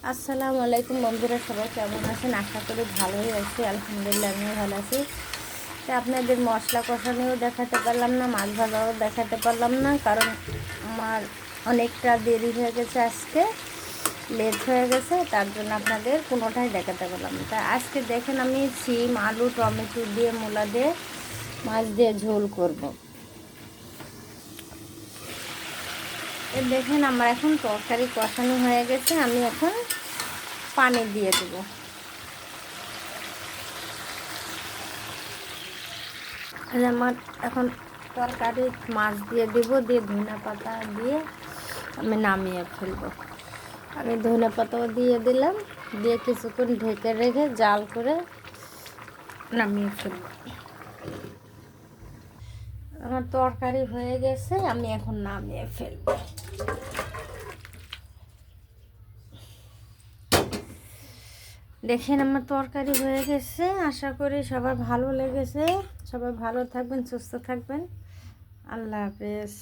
আসসালামু আলাইকুম বন্ধুরা, সবাই কেমন আছেন? আশা করি ভালোই আছি। আলহামদুলিল্লাহ আমিও ভালো আছি। তো আপনাদের মশলা কষানিও দেখাতে পারলাম না, মাছ ভাজাও দেখাতে পারলাম না, কারণ আমার অনেকটা দেরি হয়ে গেছে, আজকে লেট হয়ে গেছে, তার জন্য আপনাদের কোনোটাই দেখাতে পারলাম না। তা আজকে দেখেন আমি সিম, আলু, টমেটো দিয়ে, মূলা দিয়ে, মাছ দিয়ে ঝোল করব। দেখেন আমার এখন তরকারি কষানো হয়ে গেছে, আমি এখন পানি দিয়ে দেবো। আমার এখন তরকারি মাছ দিয়ে দেবো, দিয়ে ধনে পাতা দিয়ে আমি নামিয়ে ফেলবো। আমি ধনে পাতাও দিয়ে দিলাম, দিয়ে কিছুক্ষণ ঢেকে রেখে জাল করে নামিয়ে ফেলবো। আমার তরকারি হয়ে গেছে, আমি এখন নামিয়ে ফেলবো। দেখেন আমার তরকারি হয়ে গেছে। আশা করি সবার ভালো লেগেছে। সবাই ভালো থাকবেন, সুস্থ থাকবেন। আল্লাহ হাফেজ।